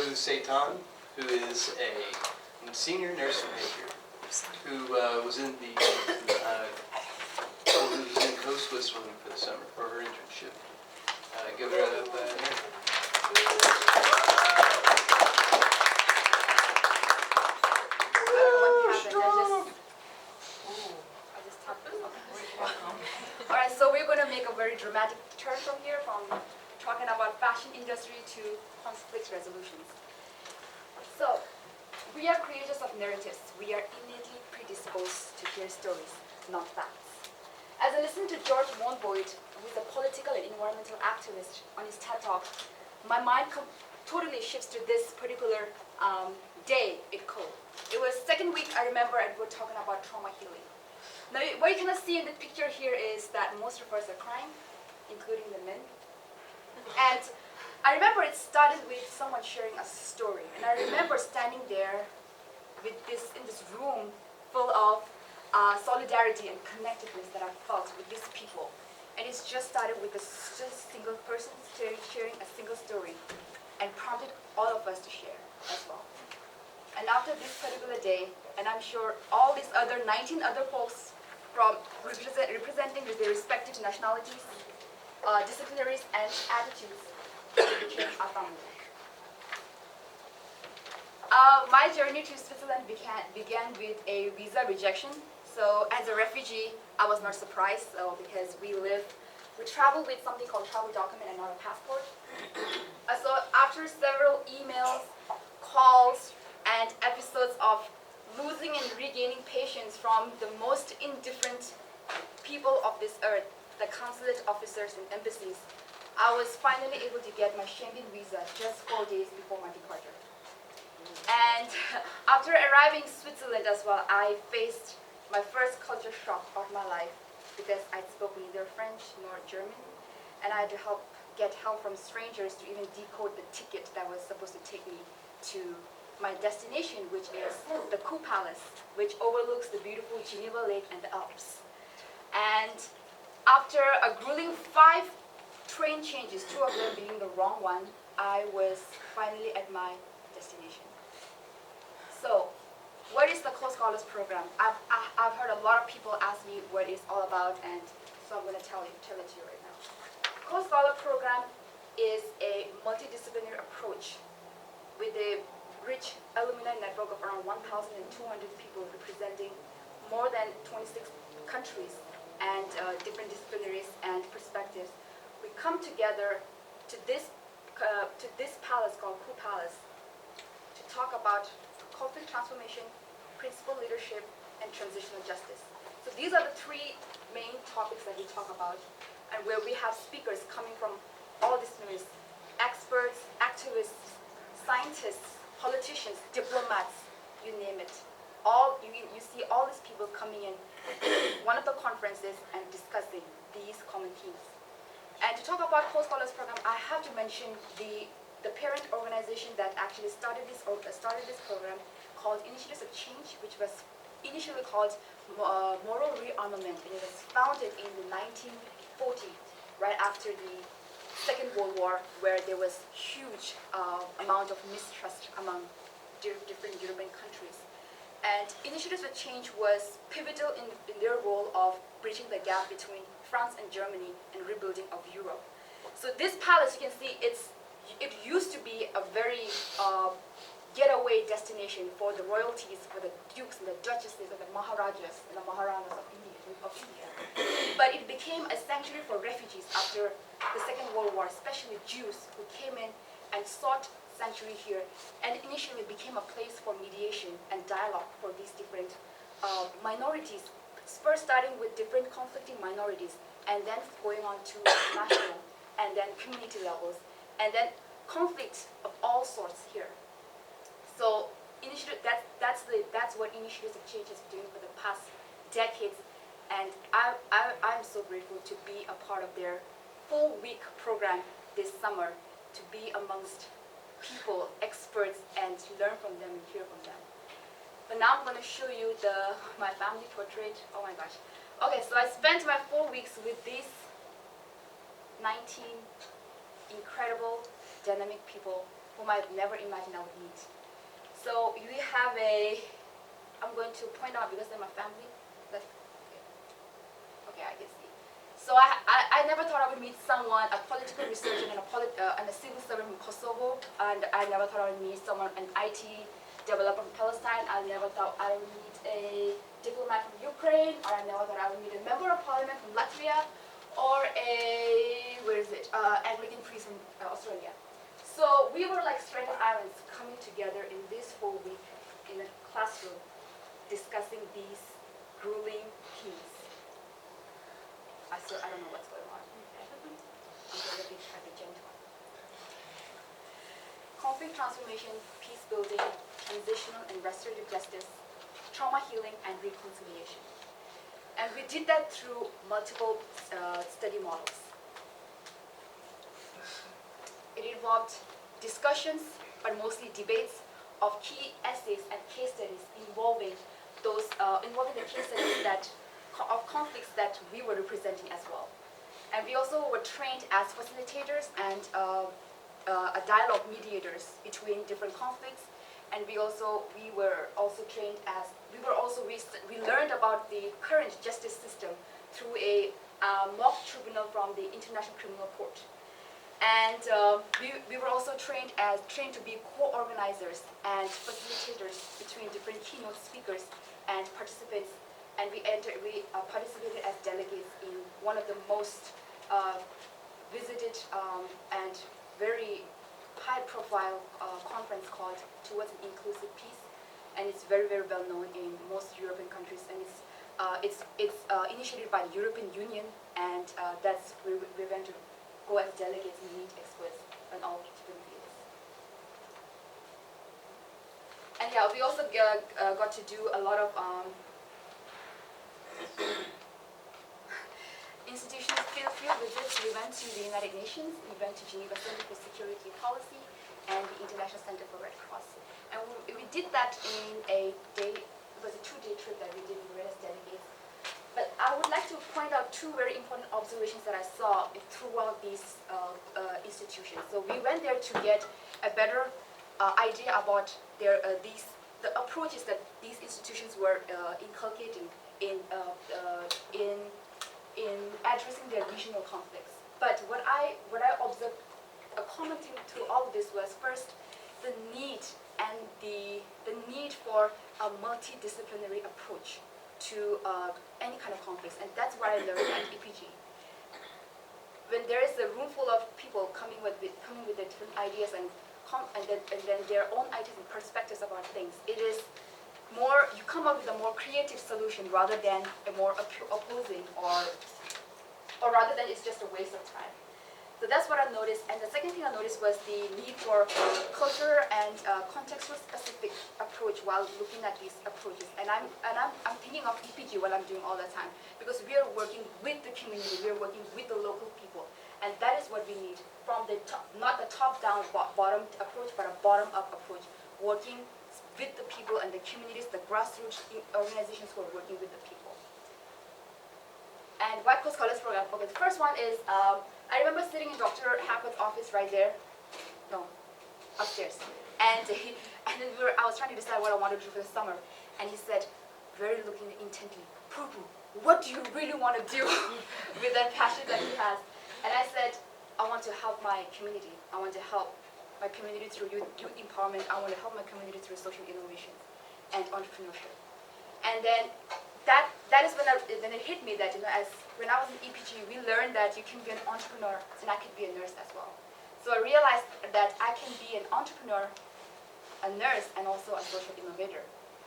with Tsetan, who is a senior nursing major, who was in Caux, Switzerland for the summer for her internship. Give her a hand. Alright, so we're going to make a very dramatic turn from here, from talking about fashion industry to conflict resolutions. So, we are creators of narratives. We are innately predisposed to hear stories, not facts. As I listened to George Monbiot, who is a political and environmental activist, on his TED Talk, my mind totally shifts to this particular day at Caux. It was second week, I remember, and we were talking about trauma healing. Now, what you cannot see in the picture here is that most of us are crying, including the men. And I remember it started with someone sharing a story. And I remember standing there in this room full of solidarity and connectedness that I felt with these people. And it's just started with just a single person sharing a single story and prompted all of us to share as well. And after this particular day, and I'm sure all these other 19 other folks from representing their respective nationalities, disciplinaries, and attitudes, became a family. My journey to Switzerland began with a visa rejection. So as a refugee, I was not surprised because we travel with something called travel document and not a passport. So after several emails, calls, and episodes of losing and regaining patience from the most indifferent people of this earth, the consulate officers and embassies, I was finally able to get my Schengen visa just 4 days before my departure. And after arriving in Switzerland as well, I faced my first culture shock of my life because I spoke neither French nor German, and I had to get help from strangers to even decode the ticket that was supposed to take me to my destination, which is the Caux Palace, which overlooks the beautiful Geneva Lake and the Alps. And after a grueling 5 train changes, 2 of them being the wrong one, I was finally at my destination. So, what is the Caux Scholars Program? I've heard a lot of people ask me what it's all about, and so I'm going to tell it to you right now. Caux Scholars Program is a multidisciplinary approach with a rich alumni network of around 1,200 people representing more than 26 countries and different disciplinaries and perspectives. We come together to this palace called Caux Palace to talk about conflict transformation, principal leadership, and transitional justice. So these are the 3 main topics that we talk about, and where we have speakers coming from all disciplines: experts, activists, scientists, politicians, diplomats, you name it. You see all these people coming in one of the conferences and discussing these common themes. And to talk about Caux Scholars Program, I have to mention the parent organization that actually started this program, called Initiatives of Change, which was initially called Moral Rearmament, and it was founded in the 1940s, right after the Second World War, where there was huge amount of mistrust among different European countries. And Initiatives of Change was pivotal in their role of bridging the gap between France and Germany and rebuilding of Europe. So this palace, you can see, it used to be a very getaway destination for the royalties, for the dukes and the duchesses and the maharajas and the maharanas of India. But it became a sanctuary for refugees after the Second World War, especially Jews who came in and sought sanctuary here, and initially became a place for mediation and dialogue for these different minorities, first starting with different conflicting minorities, and then going on to national, and then community levels, and then conflicts of all sorts here. So that's what Initiatives of Change has been doing for the past decades, and I'm so grateful to be a part of their full-week program this summer, to be amongst people, experts, and to learn from them and hear from them. But now I'm going to show you my family portrait. Oh my gosh. Okay, so I spent my 4 weeks with these 19 incredible, dynamic people whom I never imagined I would meet. So we have I'm going to point out because they're my family. Okay, I can see. So I never thought I would meet someone, a political researcher and a civil servant from Kosovo, and I never thought I would meet someone, an IT developer from Palestine. I never thought I would meet a diplomat from Ukraine, or I never thought I would meet a member of parliament from Latvia, or Anglican priest from Australia. So we were like stranded islands coming together in this whole week in a classroom discussing these grueling themes. I don't know what's going on. I'm going to be trying to be gentle. Conflict transformation, peace building, transitional and restorative justice, trauma healing, and reconciliation. And we did that through multiple study models. It involved discussions, but mostly debates, of key essays and case studies involving the case studies of conflicts that we were representing as well. And we also were trained as facilitators and a dialogue mediators between different conflicts. And we were also trained as, we learned about the current justice system through a mock tribunal from the International Criminal Court. And we were also trained to be co-organizers and facilitators between different keynote speakers and participants. And we participated as delegates in one of the most visited and very high-profile conference called Towards an Inclusive Peace, and it's very, very well known in most European countries. And it's initiated by the European Union, and that's where we went to go as delegates and meet experts on all different fields. And yeah, we also got to do a lot of institutions field visits. We went to the United Nations, we went to Geneva Center for Security and Policy, and the International Center for Red Cross. And we did that in it was a 2-day trip that we did. We were as delegates. But I would like to point out two very important observations that I saw throughout these institutions. So we went there to get a better idea about the approaches that these institutions were inculcating in addressing their regional conflicts. But what I observed, a common theme through all of this was first the need for a multidisciplinary approach to any kind of conflicts, and that's what I learned at EPG. When there is a room full of people coming with their different ideas and then their own ideas and perspectives about things, it is more, you come up with a more creative solution rather than a more opposing or rather than it's just a waste of time. So that's what I noticed. And the second thing I noticed was the need for culture and contextual specific approach while looking at these approaches. And I'm thinking of EPG while I'm doing all the time, because we are working with the community, we are working with the local people, and that is what we need from the top, not the top-down bottom approach, but a bottom-up approach, working with the people and the communities, the grassroots organizations who are working with the people. And why Caux Scholars Program? Okay, the first one is, I remember sitting in Dr. Hackwood's office right there, no, upstairs. And then I was trying to decide what I wanted to do for the summer. And he said, very looking intently, Phurbu, what do you really want to do with that passion that he has? And I said, I want to help my community. I want to help my community through youth empowerment. I want to help my community through social innovation and entrepreneurship. And then that is when it hit me that, as when I was in EPG, we learned that you can be an entrepreneur, and I could be a nurse as well. So I realized that I can be an entrepreneur, a nurse, and also a social innovator.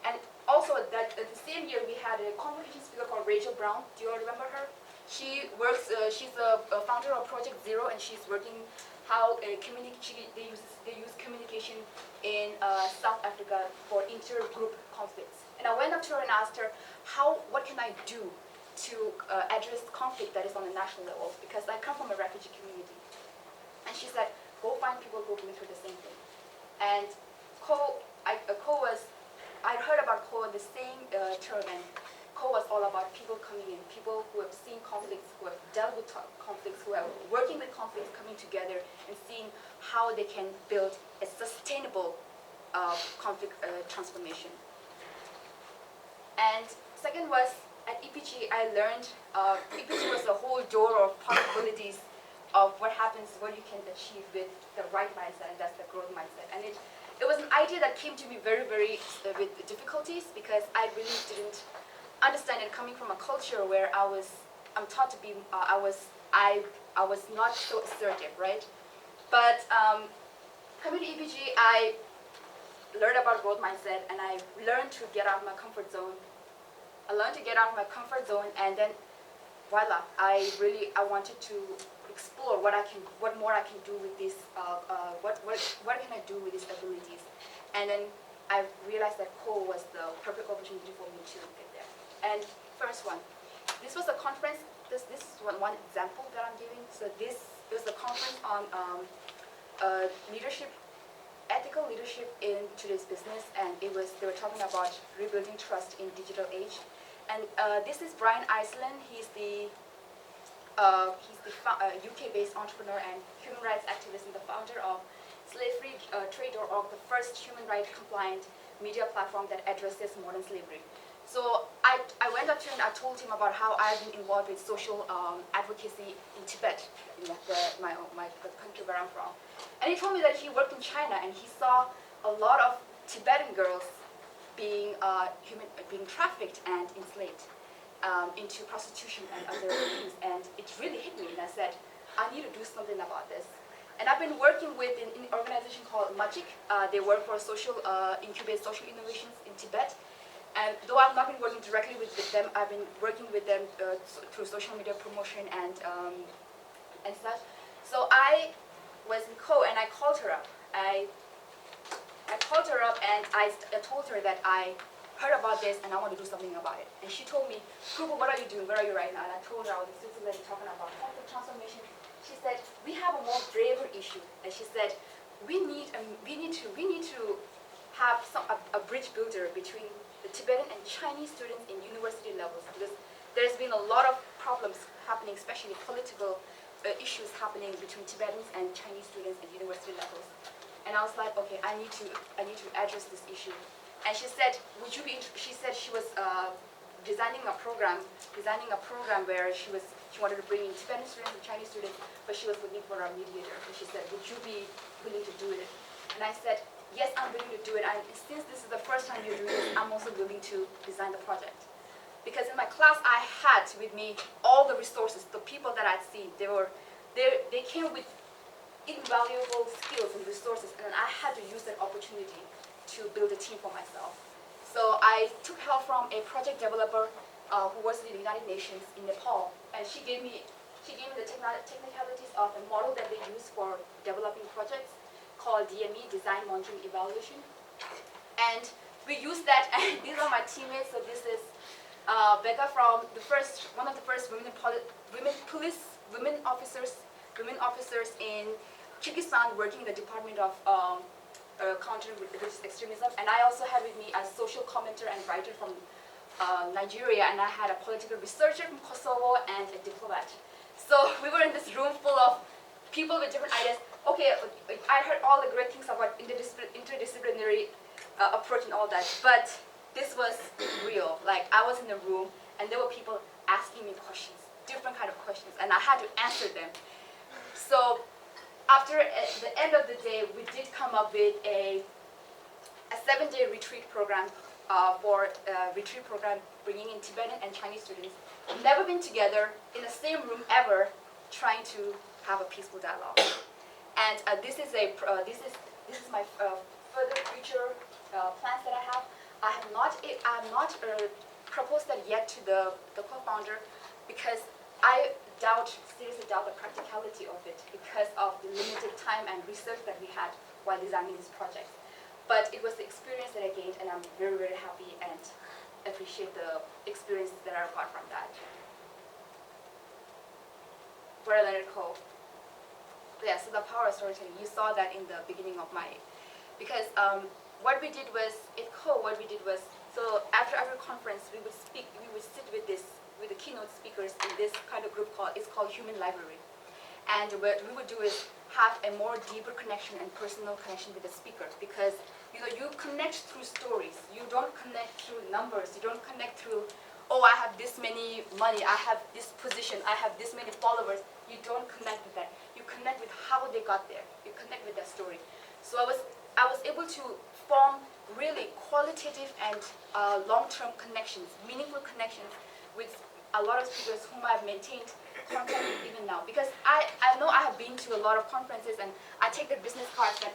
And also that the same year we had a convocation speaker called Rachel Brown. Do you all remember her? She works. She's a founder of Project Zero, and she's working how they use communication in South Africa for intergroup conflicts. And I went up to her and asked her, what can I do to address conflict that is on a national level? Because I come from a refugee community. And she said, go find people who are going through the same thing. And I heard about Caux in the same term, and Caux was all about people coming in, people who have seen conflicts, who have dealt with conflicts, who are working with conflicts, coming together and seeing how they can build a sustainable conflict transformation. And second was, at EPG, I learned EPG was a whole door of possibilities of what happens, what you can achieve with the right mindset, and that's the growth mindset. And it was an idea that came to me very, very with difficulties, because I really didn't understand it, coming from a culture where I'm taught to be, I was not so assertive, right? But coming to EPG, I learned about growth mindset, and I learned to get out of my comfort zone. And then voila, I wanted to explore what more I can do with this, what can I do with these abilities. And then I realized that Caux was the perfect opportunity for me to get there. And first one, this was a conference, this is one example that I'm giving. So this was a conference on leadership, ethical leadership in today's business, and they were talking about rebuilding trust in digital age. And this is Brian Iceland. He's the UK-based entrepreneur and human rights activist and the founder of Slave-Free Trade.org, the first human rights compliant media platform that addresses modern slavery. So I went up to him and I told him about how I've been involved with social advocacy in Tibet, in the country where I'm from. And he told me that he worked in China and he saw a lot of Tibetan girls being trafficked and enslaved into prostitution and other things. And it really hit me, and I said, I need to do something about this. And I've been working with an organization called Magic. They work for incubate social innovations in Tibet. And though I've not been working directly with them, I've been working with them through social media promotion and such. So I was in Caux and I called her up. I called her up and I told her that I heard about this and I want to do something about it. And she told me, Phurbu, what are you doing? Where are you right now? And I told her I was in Switzerland talking about conflict transformation. She said, we have a more braver issue. And she said, we need to have a bridge builder between the Tibetan and Chinese students in university levels, because there's been a lot of problems happening, especially political issues happening between Tibetans and Chinese students at university levels. And I was like, okay, I need to address this issue. And she said, she said she was designing a program where she wanted to bring in Tibetan students and Chinese students, but she was looking for a mediator. And she said, would you be willing to do it? And I said, yes, I'm willing to do it. And since this is the first time you're doing this, I'm also willing to design the project. Because in my class, I had with me all the resources, the people that I'd seen. They came with invaluable skills and resources, and I had to use that opportunity to build a team for myself. So I took help from a project developer who was in the United Nations in Nepal, and she gave me the technicalities of a model that they use for developing projects called DME, Design, Monitoring, Evaluation. And we used that, and these are my teammates. So this is Becca from one of the first women officers in Kyrgyzstan, working in the Department of Counter Religious Extremism. And I also had with me a social commenter and writer from Nigeria, and I had a political researcher from Kosovo and a diplomat. So we were in this room full of people with different ideas. Okay, I heard all the great things about interdisciplinary approach and all that, but this was real. Like, I was in the room, and there were people asking me questions, different kind of questions, and I had to answer them. So after the end of the day, we did come up with a 7-day retreat program bringing in Tibetan and Chinese students, never been together in the same room ever, trying to have a peaceful dialogue. And this is my further future plans that I have. I have not proposed that yet to the co-founder, because I seriously doubt the practicality of it because of the limited time and research that we had while designing this project. But it was the experience that I gained, and I'm very, very happy and appreciate the experiences that I got from that. Where I learned at Caux. Yeah, so the power of storytelling, you saw that in the beginning of because what we did was, at Caux, So after every conference, we would sit with the keynote speakers in this kind of group it's called Human Library. And what we would do is have a more deeper connection and personal connection with the speaker, because you connect through stories. You don't connect through numbers. You don't connect through, oh, I have this many money, I have this position, I have this many followers. You don't connect with that. You connect with how they got there. You connect with that story. So I was able to form really qualitative and long-term connections, meaningful connections with a lot of speakers whom I've maintained contact with even now. Because I know I have been to a lot of conferences and I take their business cards, but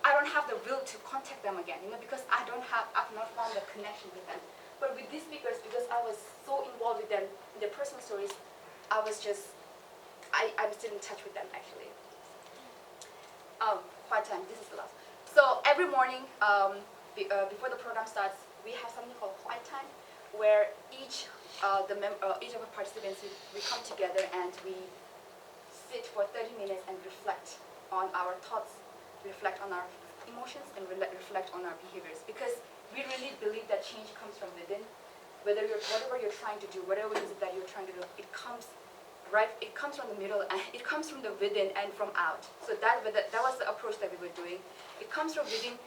I don't have the will to contact them again, because I've not found the connection with them. But with these speakers, because I was so involved with them in their personal stories, I'm still in touch with them actually. Quiet time, this is the last. So every morning, before the program starts, we have something called quiet time, where each of our participants, we come together and we sit for 30 minutes and reflect on our thoughts, reflect on our emotions, and reflect on our behaviors. Because we really believe that change comes from within. Whatever you're trying to do, whatever it is that you're trying to do, it comes from the middle, and it comes from the within and from out. So that was the approach that we were doing. It comes from within.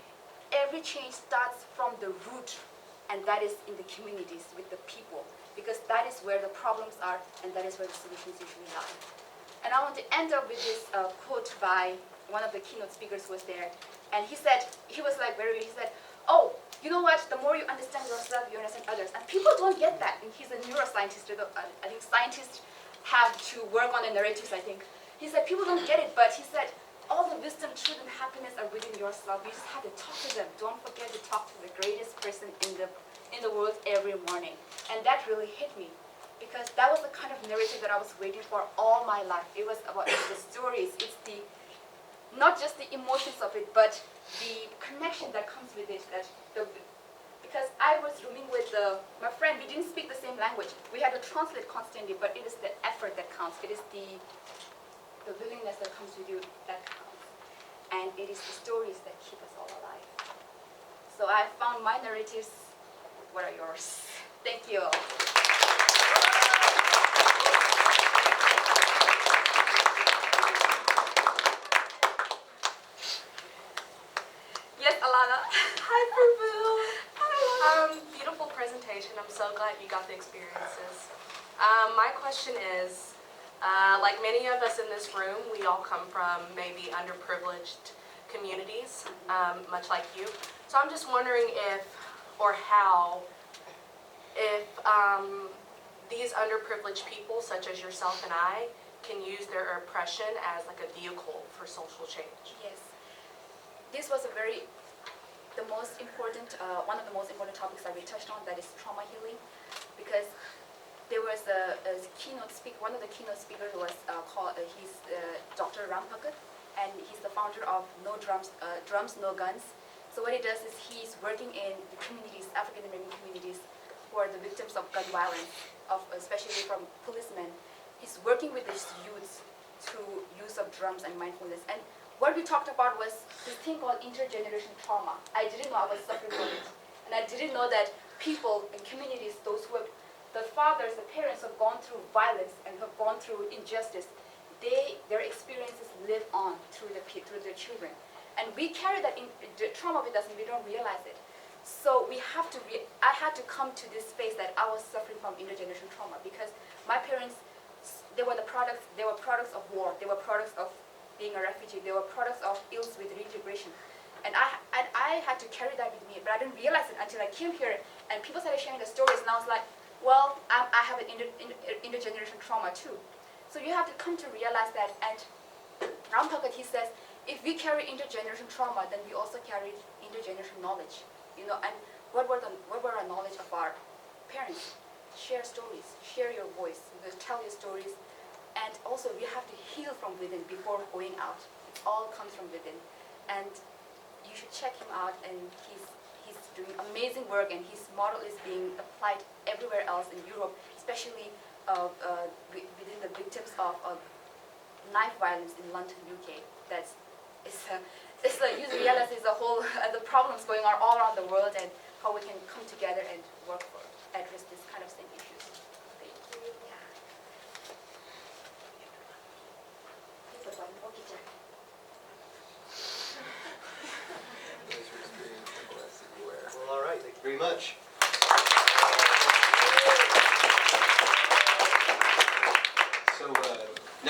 Every change starts from the root, and that is in the communities, with the people, because that is where the problems are, and that is where the solutions usually lie. And I want to end up with this quote by one of the keynote speakers who was there, and he said, oh, you know what, the more you understand yourself, you understand others. And people don't get that. And he's a neuroscientist. I think scientists have to work on the narratives, I think. He said, people don't get it, but he said, all the wisdom, truth, and happiness are within yourself. You just have to talk to them. Don't forget to talk to the greatest person in the world every morning. And that really hit me, because that was the kind of narrative that I was waiting for all my life. It was about the stories. It's not just the emotions of it, but the connection that comes with it. Because I was rooming with my friend, we didn't speak the same language. We had to translate constantly, but it is the effort that counts. It is the willingness that comes with you that counts. And it is the stories that keep us all alive. So I found my narratives. What are yours? Thank you. Yes, Alana. Hi, Phurbu. Hi. Beautiful presentation. I'm so glad you got the experiences. My question is, like many of us in this room, we all come from maybe underprivileged communities, much like you. So I'm just wondering if these underprivileged people, such as yourself and I, can use their oppression as like a vehicle for social change. Yes. This was one of the most important topics that we touched on, that is trauma healing, because there was one of the keynote speakers was he's Dr. Rampakat, and he's the founder of No Drums, No Guns. So what he does is he's working in the communities, African American communities, who are the victims of gun violence, especially from policemen. He's working with these youths through use of drums and mindfulness. And what we talked about was this thing called intergenerational trauma. I didn't know I was suffering from it. And I didn't know that people in communities, those who have, the fathers, the parents have gone through violence and have gone through injustice, their experiences live on through their children. And we carry that trauma with us and we don't realize it. So I had to come to this space that I was suffering from intergenerational trauma, because my parents, they were products of war. They were products of being a refugee. They were products of ills with reintegration. And I had to carry that with me, but I didn't realize it until I came here and people started sharing the stories, and I was like, well, I have an intergenerational trauma too. So you have to come to realize that. And Rampakat, he says, if we carry intergenerational trauma, then we also carry intergenerational knowledge. And what were our knowledge of our parents? Share stories, share your voice, tell your stories. And also we have to heal from within before going out. It all comes from within. And you should check him out, and he's doing amazing work, and his model is being applied everywhere else in Europe, especially within the victims of knife violence in London, UK. It's like you realize there's a whole the problems going on all around the world, and how we can come together and very much.